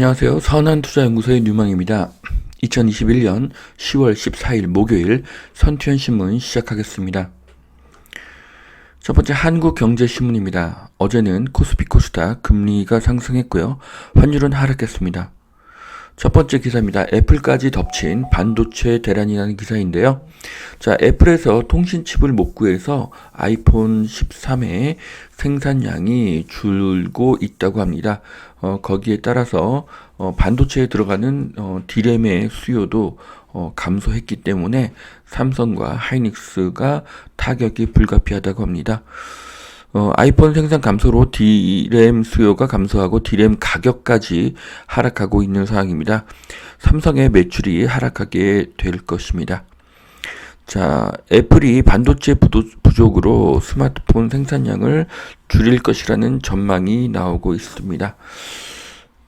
안녕하세요. 선한투자연구소의 류망입니다. 2021년 10월 14일 목요일 선투현신문 시작하겠습니다. 첫 번째 한국경제신문입니다. 어제는 코스피 코스닥 금리가 상승했고요. 환율은 하락했습니다. 첫 번째 기사입니다. 애플까지 덮친 반도체 대란이라는 기사인데요. 자, 애플에서 통신칩을 못 구해서 아이폰 13의 생산량이 줄고 있다고 합니다. 거기에 따라서 반도체에 들어가는 D램의 수요도 감소했기 때문에 삼성과 하이닉스가 타격이 불가피하다고 합니다. 아이폰 생산 감소로 D램 수요가 감소하고 D램 가격까지 하락하고 있는 상황입니다. 삼성의 매출이 하락하게 될 것입니다. 자, 애플이 반도체 부족으로 스마트폰 생산량을 줄일 것이라는 전망이 나오고 있습니다.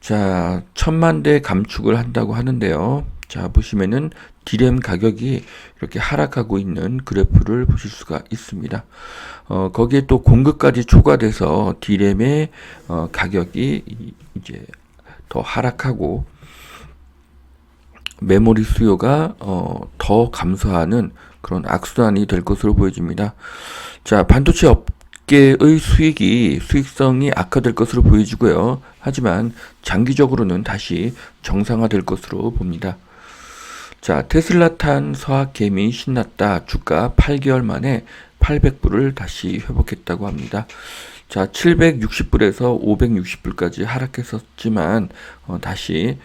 자, 1000만 대 감축을 한다고 하는데요. 자, 보시면은 D램 가격이 이렇게 하락하고 있는 그래프를 보실 수가 있습니다. 거기에 또 공급까지 초과돼서 D램의 가격이 이제 더 하락하고 메모리 수요가 더 감소하는 그런 악순환이 될 것으로 보여집니다. 자, 반도체 업계의 수익성이 악화될 것으로 보여지고요. 하지만 장기적으로는 다시 정상화될 것으로 봅니다. 자, 테슬라 탄 서학개미 신났다. 주가 8개월 만에 800불을 다시 회복했다고 합니다. 자, 760불에서 560불까지 하락했었지만 다시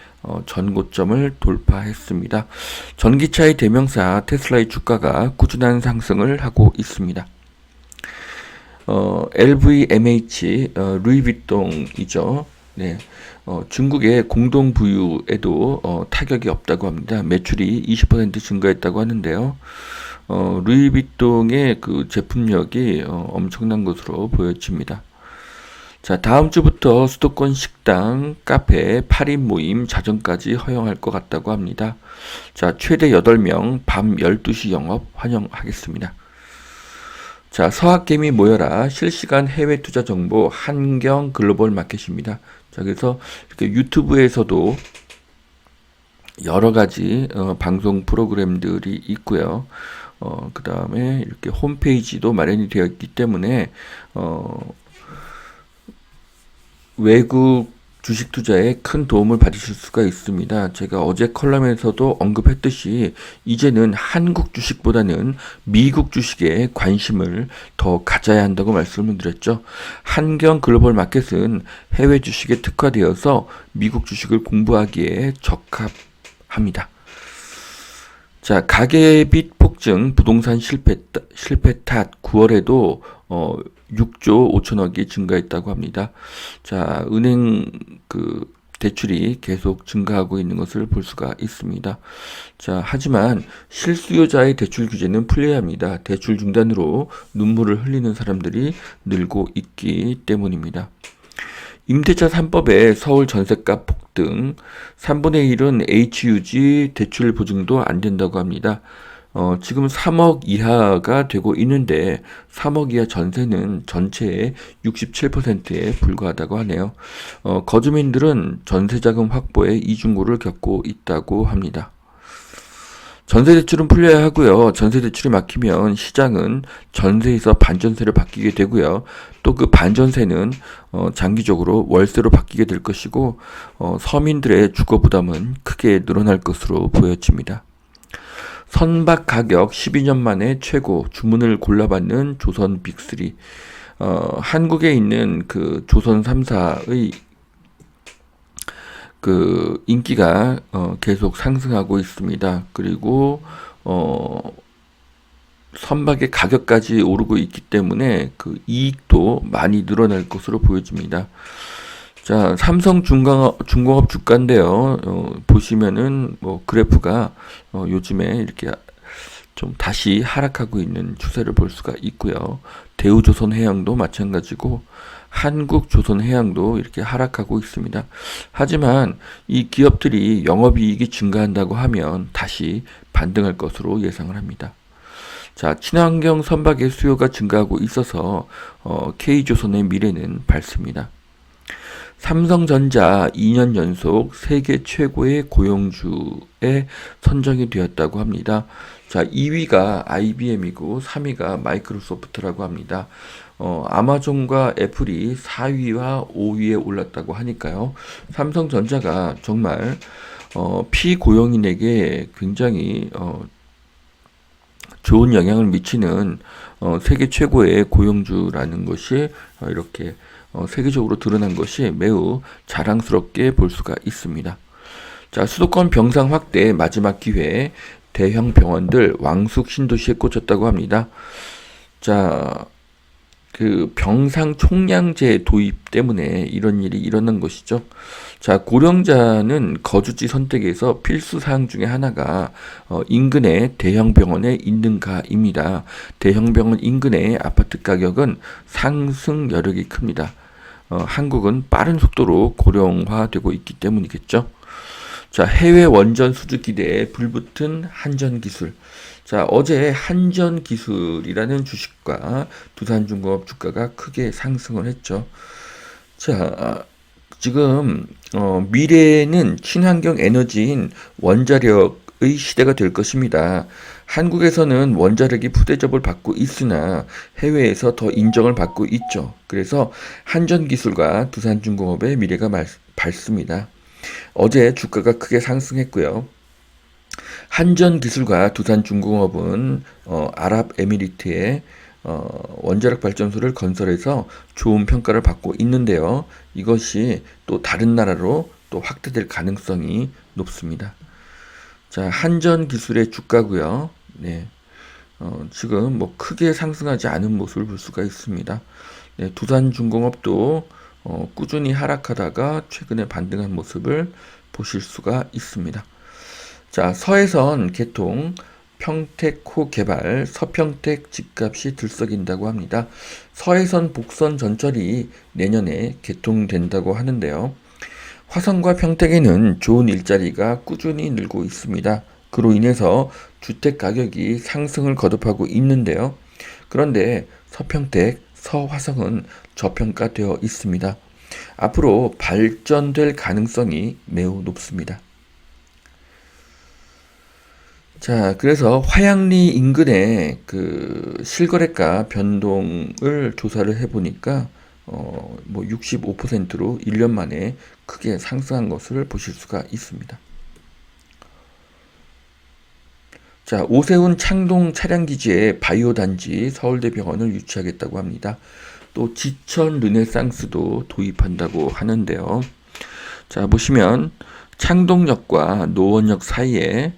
전고점을 돌파했습니다. 전기차의 대명사 테슬라의 주가가 꾸준한 상승을 하고 있습니다. LVMH 루이비통이죠. 네, 중국의 공동 부유에도 타격이 없다고 합니다. 매출이 20% 증가했다고 하는데요. 루이비통의 그 제품력이 엄청난 것으로 보여집니다. 자, 다음 주부터 수도권 식당, 카페, 8인 모임, 자정까지 허용할 것 같다고 합니다. 자, 최대 8명, 밤 12시 영업 환영하겠습니다. 자, 서학개미 모여라. 실시간 해외 투자 정보 한경 글로벌 마켓입니다. 자, 그래서 이렇게 유튜브에서도 여러 가지 방송 프로그램들이 있고요. 그 다음에 이렇게 홈페이지도 마련이 되어 있기 때문에 외국 주식 투자에 큰 도움을 받으실 수가 있습니다. 제가 어제 컬럼에서도 언급했듯이 이제는 한국 주식보다는 미국 주식에 관심을 더 가져야 한다고 말씀을 드렸죠. 한경 글로벌 마켓은 해외 주식에 특화되어서 미국 주식을 공부하기에 적합합니다. 자, 가계빚 폭증, 부동산 실패 탓 9월에도 6조 5천억이 증가했다고 합니다. 자, 은행 대출이 계속 증가하고 있는 것을 볼 수가 있습니다. 자, 하지만 실수요자의 대출 규제는 풀려야 합니다. 대출 중단으로 눈물을 흘리는 사람들이 늘고 있기 때문입니다. 임대차 3법에 서울 전셋값 폭등, 3분의 1은 HUG 대출 보증도 안 된다고 합니다. 지금 3억 이하가 되고 있는데 3억 이하 전세는 전체의 67%에 불과하다고 하네요. 거주민들은 전세자금 확보에 이중고를 겪고 있다고 합니다. 전세대출은 풀려야 하고요. 전세대출이 막히면 시장은 전세에서 반전세로 바뀌게 되고요. 또 그 반전세는 장기적으로 월세로 바뀌게 될 것이고 서민들의 주거 부담은 크게 늘어날 것으로 보여집니다. 선박 가격 12년 만에 최고, 주문을 골라받는 조선 빅3. 한국에 있는 그 조선 3사의 그 인기가 계속 상승하고 있습니다. 그리고 선박의 가격까지 오르고 있기 때문에 그 이익도 많이 늘어날 것으로 보여집니다. 자, 삼성 중공업 주가인데요. 보시면은 뭐 그래프가 요즘에 이렇게 좀 다시 하락하고 있는 추세를 볼 수가 있고요. 대우조선해양도 마찬가지고 한국조선해양도 이렇게 하락하고 있습니다. 하지만 이 기업들이 영업이익이 증가한다고 하면 다시 반등할 것으로 예상을 합니다. 자, 친환경 선박의 수요가 증가하고 있어서 K조선의 미래는 밝습니다. 삼성전자 2년 연속 세계 최고의 고용주에 선정이 되었다고 합니다. 자, 2위가 IBM이고 3위가 마이크로소프트라고 합니다. 아마존과 애플이 4위와 5위에 올랐다고 하니까요. 삼성전자가 정말 피고용인에게 굉장히 좋은 영향을 미치는 세계 최고의 고용주라는 것이 이렇게 세계적으로 드러난 것이 매우 자랑스럽게 볼 수가 있습니다. 자, 수도권 병상 확대 마지막 기회, 대형 병원들 왕숙 신도시에 꽂혔다고 합니다. 자, 그 병상 총량제 도입 때문에 이런 일이 일어난 것이죠. 자, 고령자는 거주지 선택에서 필수 사항 중에 하나가 인근의 대형 병원에 있는가입니다. 대형 병원 인근의 아파트 가격은 상승 여력이 큽니다. 한국은 빠른 속도로 고령화되고 있기 때문이겠죠. 자, 해외 원전 수주 기대에 불붙은 한전기술. 자, 어제 한전기술이라는 주식과 두산중공업 주가가 크게 상승을 했죠. 자, 지금 미래에는 친환경 에너지인 원자력의 시대가 될 것입니다. 한국에서는 원자력이 푸대접을 받고 있으나 해외에서 더 인정을 받고 있죠. 그래서 한전기술과 두산중공업의 미래가 밝습니다. 어제 주가가 크게 상승했고요. 한전기술과 두산중공업은 아랍에미리트의 원자력 발전소를 건설해서 좋은 평가를 받고 있는데요. 이것이 또 다른 나라로 또 확대될 가능성이 높습니다. 자, 한전기술의 주가고요. 네, 지금 뭐 크게 상승하지 않은 모습을 볼 수가 있습니다. 네, 두산중공업도 꾸준히 하락하다가 최근에 반등한 모습을 보실 수가 있습니다. 자, 서해선 개통, 평택호 개발, 서평택 집값이 들썩인다고 합니다. 서해선 복선 전철이 내년에 개통된다고 하는데요. 화성과 평택에는 좋은 일자리가 꾸준히 늘고 있습니다. 그로 인해서 주택 가격이 상승을 거듭하고 있는데요. 그런데 서평택, 서화성은 저평가되어 있습니다. 앞으로 발전될 가능성이 매우 높습니다. 자, 그래서 화양리 인근의 그 실거래가 변동을 조사를 해보니까 뭐 65%로 1년 만에 크게 상승한 것을 보실 수가 있습니다. 자, 오세훈 창동 차량기지에 바이오단지 서울대병원을 유치하겠다고 합니다. 또 지천 르네상스도 도입한다고 하는데요. 자, 보시면 창동역과 노원역 사이에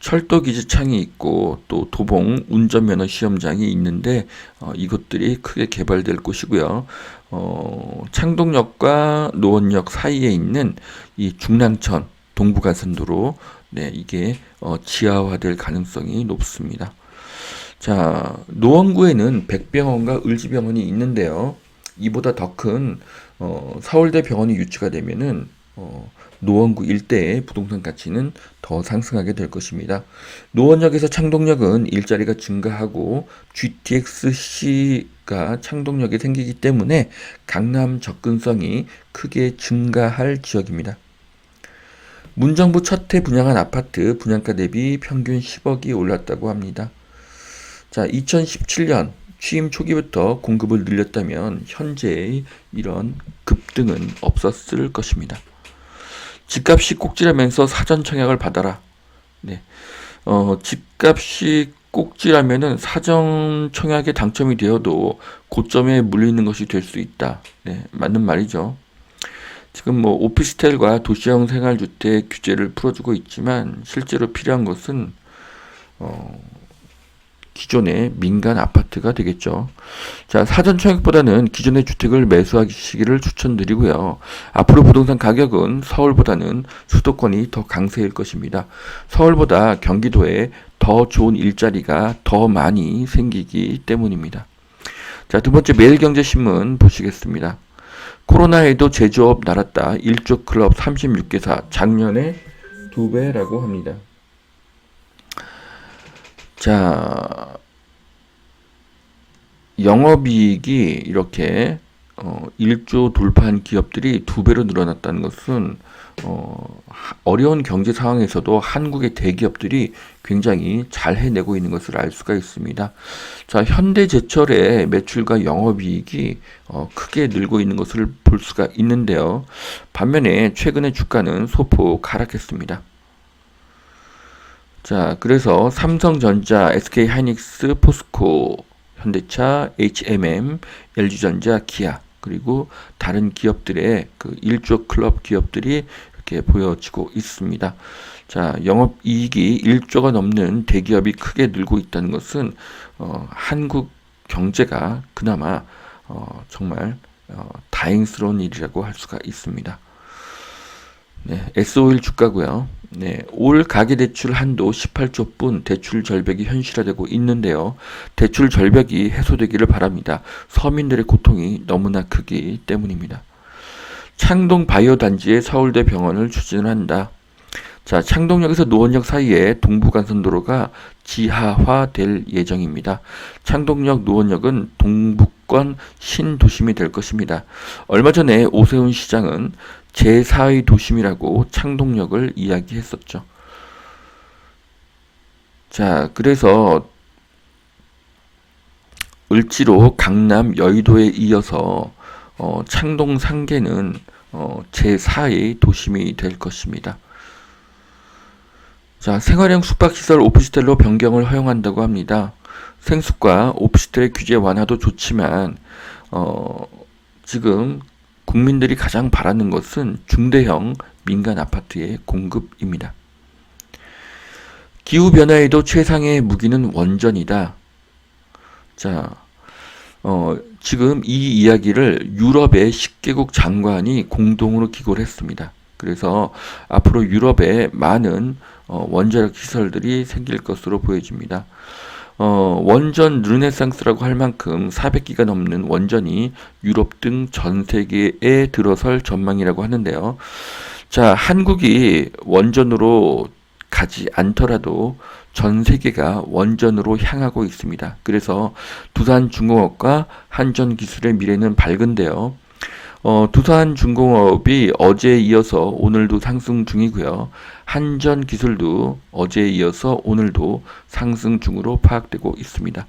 철도 기지창이 있고 또 도봉 운전면허 시험장이 있는데 이것들이 크게 개발될 곳이고요. 창동역과 노원역 사이에 있는 이 중랑천 동부간선도로 네, 이게 지하화될 가능성이 높습니다. 자, 노원구에는 백병원과 을지병원이 있는데요. 이보다 더 큰 서울대 병원이 유치가 되면은 노원구 일대의 부동산 가치는 더 상승하게 될 것입니다. 노원역에서 창동역은 일자리가 증가하고 GTX-C가 창동역에 생기기 때문에 강남 접근성이 크게 증가할 지역입니다. 문정부 첫 해 분양한 아파트 분양가 대비 평균 10억이 올랐다고 합니다. 자, 2017년 취임 초기부터 공급을 늘렸다면 현재의 이런 급등은 없었을 것입니다. 집값이 꼭지라면서 사전 청약을 받아라. 네, 집값이 꼭지라면은 사전 청약에 당첨이 되어도 고점에 물리는 것이 될 수 있다. 네, 맞는 말이죠. 지금 뭐 오피스텔과 도시형 생활주택 규제를 풀어주고 있지만 실제로 필요한 것은 기존의 민간 아파트가 되겠죠. 자, 사전 청약보다는 기존의 주택을 매수하시기를 추천드리고요. 앞으로 부동산 가격은 서울보다는 수도권이 더 강세일 것입니다. 서울보다 경기도에 더 좋은 일자리가 더 많이 생기기 때문입니다. 자, 두 번째 매일경제신문 보시겠습니다. 코로나에도 제조업 날았다. 1조 클럽 36개사 작년에 2배라고 합니다. 자, 영업이익이 이렇게 1조 돌파한 기업들이 2배로 늘어났다는 것은 어려운 경제 상황에서도 한국의 대기업들이 굉장히 잘 해내고 있는 것을 알 수가 있습니다. 자, 현대제철의 매출과 영업이익이 크게 늘고 있는 것을 볼 수가 있는데요. 반면에 최근에 주가는 소폭 하락했습니다. 자, 그래서 삼성전자, SK하이닉스, 포스코, 현대차, HMM, LG전자, 기아 그리고 다른 기업들의 그 1조 클럽 기업들이 이렇게 보여지고 있습니다. 자, 영업이익이 1조가 넘는 대기업이 크게 늘고 있다는 것은 한국 경제가 그나마 정말 다행스러운 일이라고 할 수가 있습니다. 네, S-오일 주가고요. 네, 올 가계대출 한도 18조뿐 대출 절벽이 현실화되고 있는데요. 대출 절벽이 해소되기를 바랍니다. 서민들의 고통이 너무나 크기 때문입니다. 창동 바이오 단지에 서울대 병원을 추진한다. 자, 창동역에서 노원역 사이에 동부간선도로가 지하화될 예정입니다. 창동역 노원역은 동북권 신도심이 될 것입니다. 얼마 전에 오세훈 시장은 제4의 도심이라고 창동역을 이야기했었죠. 자, 그래서 을지로, 강남, 여의도에 이어서 창동 상계는 제4의 도심이 될 것입니다. 자, 생활형 숙박시설 오피스텔로 변경을 허용한다고 합니다. 생숙과 오피스텔의 규제 완화도 좋지만 지금 국민들이 가장 바라는 것은 중대형 민간 아파트의 공급입니다. 기후변화에도 최상의 무기는 원전이다. 자, 지금 이 이야기를 유럽의 10개국 장관이 공동으로 기고를 했습니다. 그래서 앞으로 유럽에 많은 원자력 시설들이 생길 것으로 보여집니다. 원전 르네상스라고 할 만큼 400기가 넘는 원전이 유럽 등 전 세계에 들어설 전망이라고 하는데요. 자, 한국이 원전으로 가지 않더라도 전 세계가 원전으로 향하고 있습니다. 그래서 두산중공업과 한전기술의 미래는 밝은데요. 두산중공업이 어제에 이어서 오늘도 상승 중이고요. 한전기술도 어제에 이어서 오늘도 상승 중으로 파악되고 있습니다.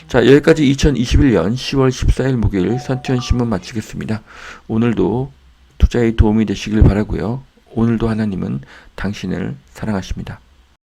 자, 여기까지 2021년 10월 14일 목요일 선티원신문 마치겠습니다. 오늘도 투자에 도움이 되시길 바라고요. 오늘도 하나님은 당신을 사랑하십니다.